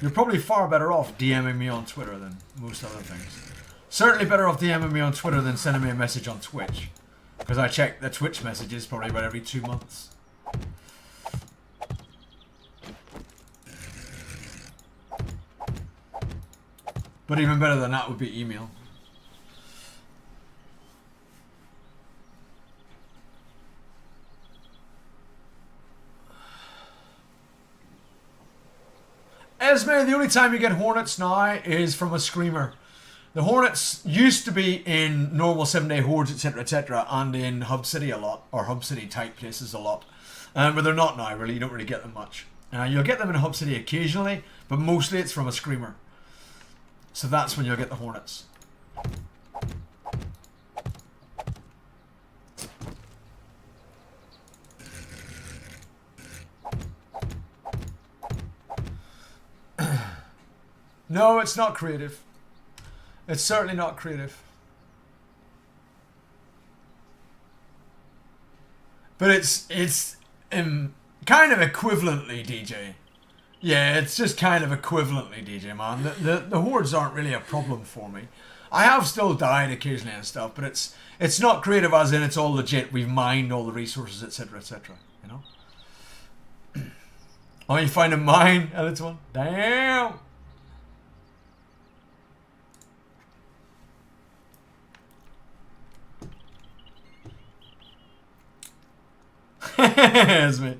You're probably far better off DMing me on Twitter than most other things. Certainly better off DMing me on Twitter than sending me a message on Twitch. Because I check the Twitch messages probably about every 2 months. But even better than that would be email. Esme, the only time you get hornets now is from a screamer. The hornets used to be in normal 7-day hordes, etc., and in Hub City a lot, or Hub City type places a lot. But they're not now, really. You don't really get them much. You'll get them in Hub City occasionally, but mostly it's from a screamer. So that's when you'll get the hornets. No, it's not creative. It's certainly not creative. But it's kind of equivalently DJ. Yeah, it's just kind of equivalently DJ, man. The hordes aren't really a problem for me. I have still died occasionally and stuff, but it's not creative as in it's all legit. We've mined all the resources, etc., etc. You know? Oh, you find a mine? And it's one. Damn! Esme.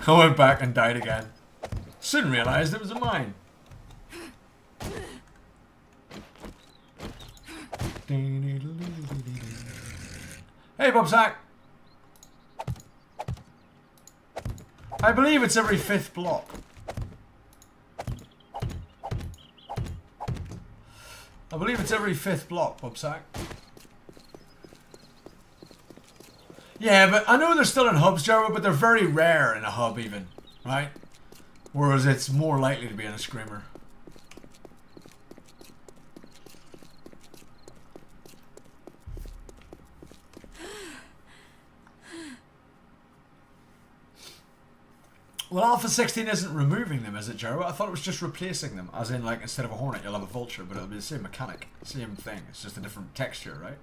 I went back and died again. Soon realized it was a mine. Hey, Bobsack. I believe it's every 5th block. I believe it's every 5th block, Bobsack. Yeah, but I know they're still in hubs, Jeremy, but they're very rare in a hub even, right? Whereas it's more likely to be in a screamer. Well, Alpha 16 isn't removing them, is it, Jeremy? I thought it was just replacing them. As in, like, instead of a hornet, you'll have a vulture, but it'll be the same mechanic. Same thing. It's just a different texture, right?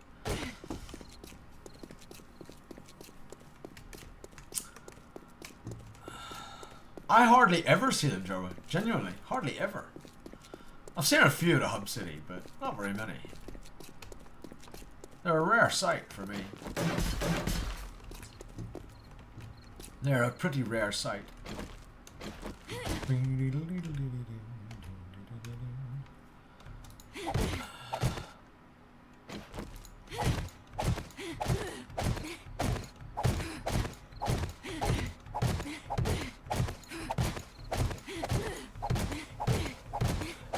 I hardly ever see them, Joey. Genuinely. Hardly ever. I've seen a few at a Hub City, but not very many. They're a rare sight for me. They're a pretty rare sight.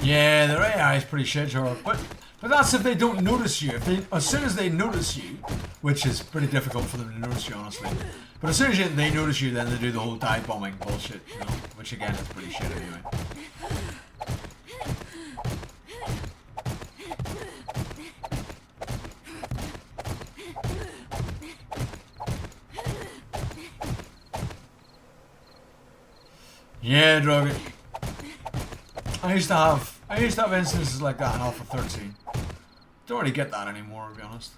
Yeah, their AI is pretty shit, but that's if they don't notice you. If they, as soon as they notice you, which is pretty difficult for them to notice you, honestly. But as soon as they notice you, then they do the whole dive bombing bullshit, you know, which again is pretty shit anyway. Yeah, Drogon. I used to have instances like that in Alpha 13. Don't really get that anymore, to be honest.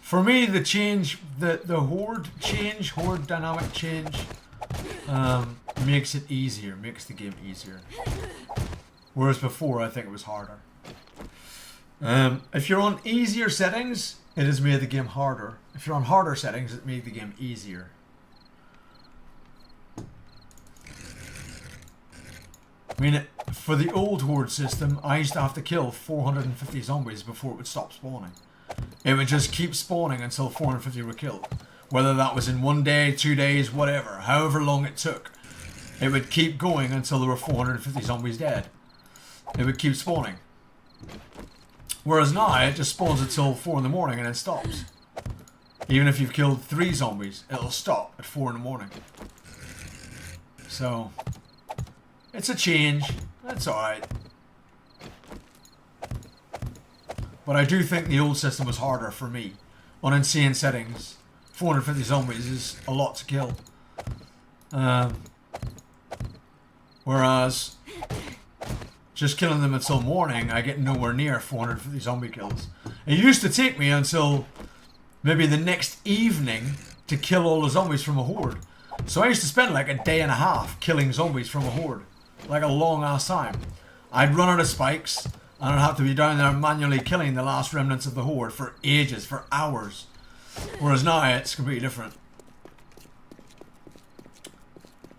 For me, the change, the horde dynamic change, makes it easier, makes the game easier. Whereas before, I think it was harder. If you're on easier settings, it has made the game harder. If you're on harder settings, it made the game easier. I mean, for the old horde system, I used to have to kill 450 zombies before it would stop spawning. It would just keep spawning until 450 were killed. Whether that was in 1 day, 2 days, whatever, however long it took. It would keep going until there were 450 zombies dead. It would keep spawning. Whereas now, it just spawns until 4 in the morning and then stops. Even if you've killed 3 zombies, it'll stop at 4 in the morning. So, it's a change. That's alright. But I do think the old system was harder for me. On insane settings. 450 zombies is a lot to kill. Whereas just killing them until morning, I get nowhere near 450 zombie kills. It used to take me until maybe the next evening to kill all the zombies from a horde. So I used to spend like a day and a half killing zombies from a horde. Like a long ass time. I'd run out of spikes, and I'd have to be down there manually killing the last remnants of the horde for ages, for hours. Whereas now it's completely different.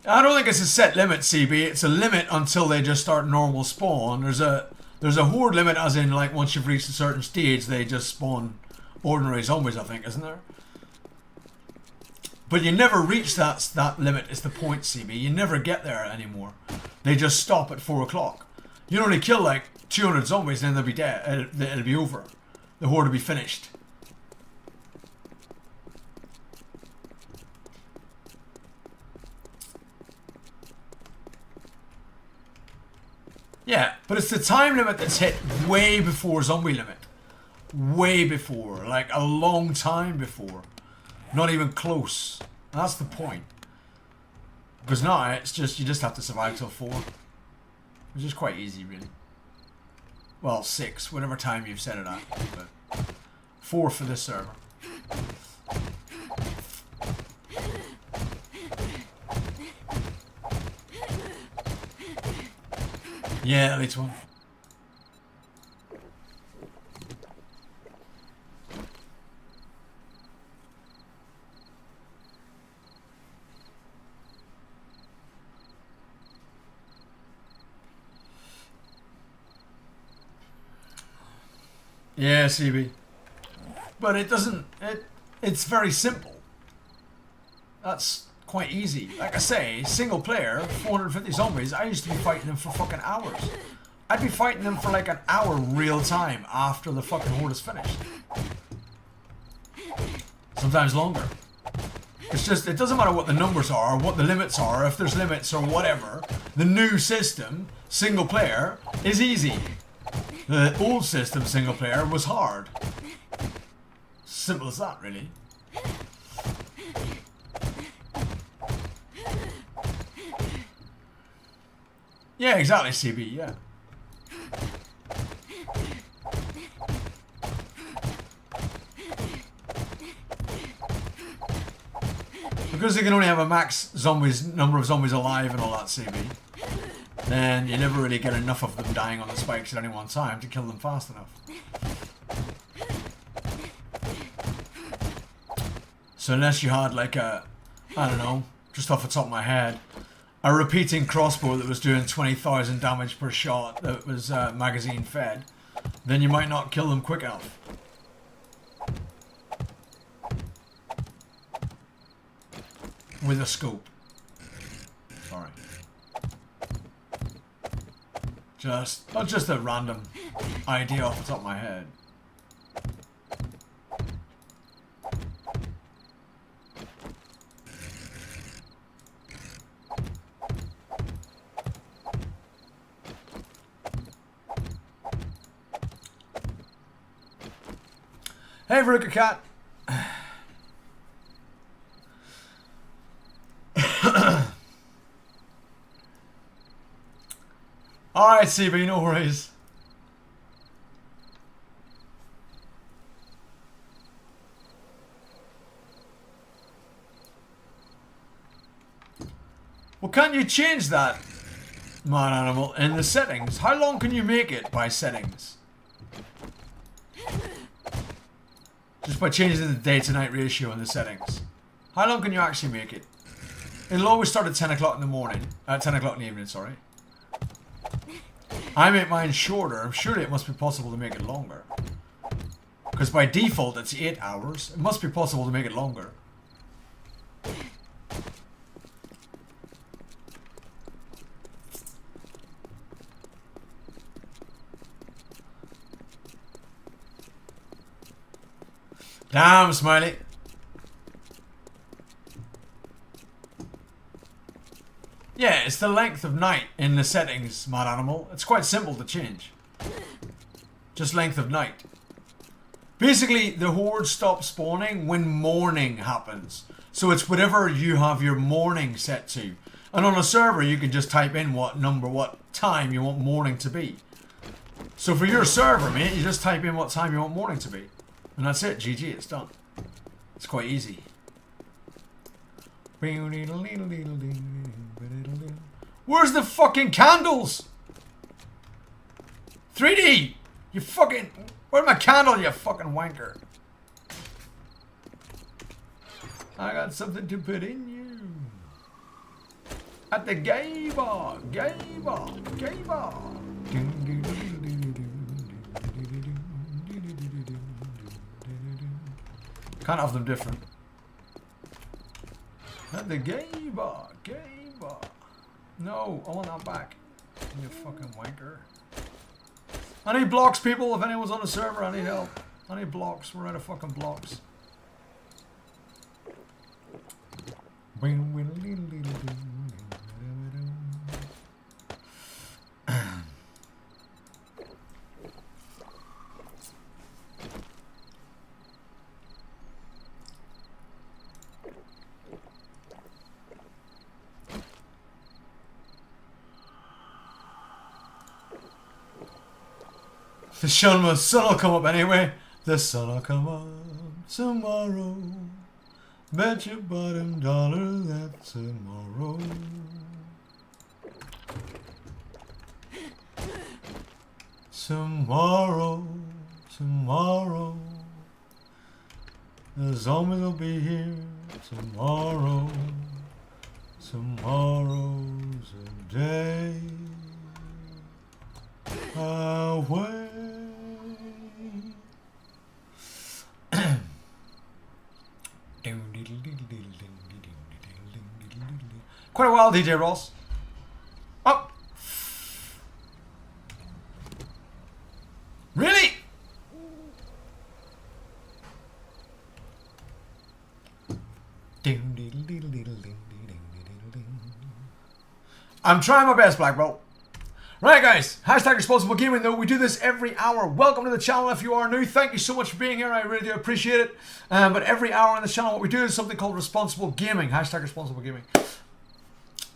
I don't think it's a set limit, CB. It's a limit until they just start normal spawn. There's a horde limit, as in like once you've reached a certain stage, they just spawn ordinary zombies, I think, isn't there? But you never reach that limit, is the point, CB. You never get there anymore. They just stop at 4 o'clock. You only kill like 200 zombies, and then they'll be dead. It'll be over. The horde will be finished. Yeah, but it's the time limit that's hit way before zombie limit. Way before. Like a long time before. Not even close. That's the point. Because now it's just, you just have to survive till 4. Which is quite easy, really. Well, 6, whatever time you've set it at. But 4 for this server. Yeah, that's one. Yeah, CB. But it doesn't... It's very simple. That's quite easy. Like I say, single player, 450 zombies, I used to be fighting them for fucking hours. I'd be fighting them for like an hour real time after the fucking horde is finished. Sometimes longer. It's just, it doesn't matter what the numbers are, what the limits are, if there's limits or whatever. The new system, single player, is easy. The old system, single player, was hard. Simple as that, really. Yeah, exactly, CB, yeah. Because they can only have a max number of zombies alive and all that, CB, then you never really get enough of them dying on the spikes at any one time to kill them fast enough. So unless you had like a, I don't know, just off the top of my head, a repeating crossbow that was doing 20,000 damage per shot that was magazine fed, then you might not kill them quick enough. With a scope. Sorry. Just a random idea off the top of my head. Hey, Veruca Cat. Alright, CB, no worries. Well, can't you change that, man animal, in the settings? How long can you make it by settings? Just by changing the day to night ratio in the settings. How long can you actually make it? It'll always start at 10 o'clock in the morning. 10 o'clock in the evening, sorry. I make mine shorter. Surely it must be possible to make it longer. Because by default it's 8 hours. It must be possible to make it longer. Damn, Smiley. Yeah, it's the length of night in the settings, mad animal. It's quite simple to change. Just length of night. Basically, the horde stops spawning when morning happens. So it's whatever you have your morning set to. And on a server, you can just type in what time you want morning to be. So for your server, mate, you just type in what time you want morning to be. And that's it. GG, it's done. It's quite easy. Where's the fucking candles? 3D! You fucking... Where's my candle, you fucking wanker? I got something to put in you. At the gay bar, gay bar, gay bar. Can't have them different. At the gay bar, gay bar. No, I want that back. You fucking wanker. I need blocks, people. If anyone's on the server, I need help. I need blocks. We're out of fucking blocks. The sun will come up anyway. The sun will come up tomorrow. Bet your bottom dollar that tomorrow. Tomorrow, tomorrow. The zombies will be here tomorrow. Tomorrow's a day away. Quite a while, DJ Ross. Oh! Really? I'm trying my best, Black Belt. Right, guys. Hashtag responsible gaming, though. We do this every hour. Welcome to the channel if you are new. Thank you so much for being here. I really do appreciate it. But every hour on the channel, what we do is something called responsible gaming. Hashtag responsible gaming.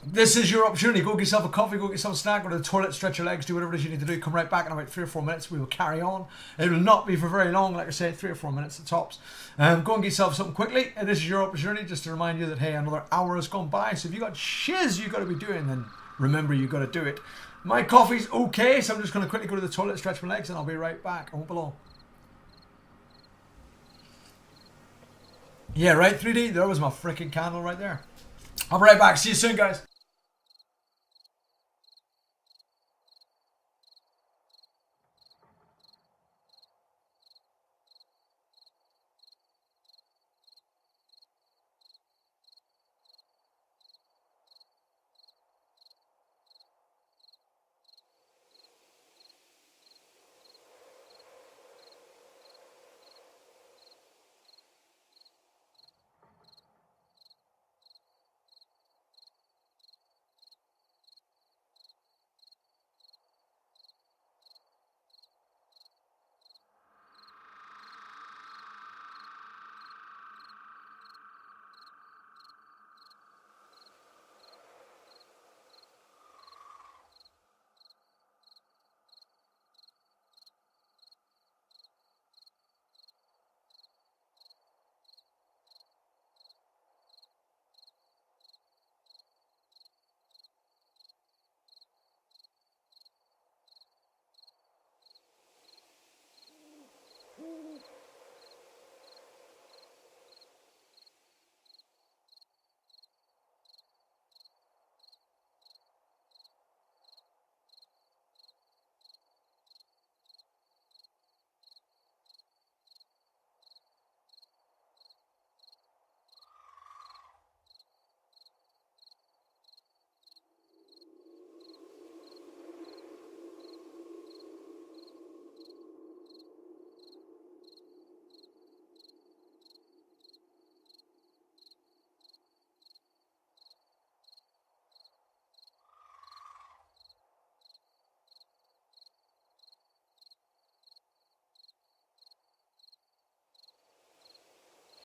This is your opportunity. Go get yourself a coffee, go get yourself a snack, go to the toilet, stretch your legs, do whatever it is you need to do. Come right back in about 3 or 4 minutes. We will carry on. It will not be for very long, like I said, 3 or 4 minutes at tops. Go and get yourself something quickly. And this is your opportunity just to remind you that, hey, another hour has gone by. So if you got shiz you got to be doing, then remember you got to do it. My coffee's okay, so I'm just going to quickly go to the toilet, stretch my legs, and I'll be right back. I won't be long. Yeah, right, 3D? There was my freaking candle right there. I'll be right back. See you soon, guys.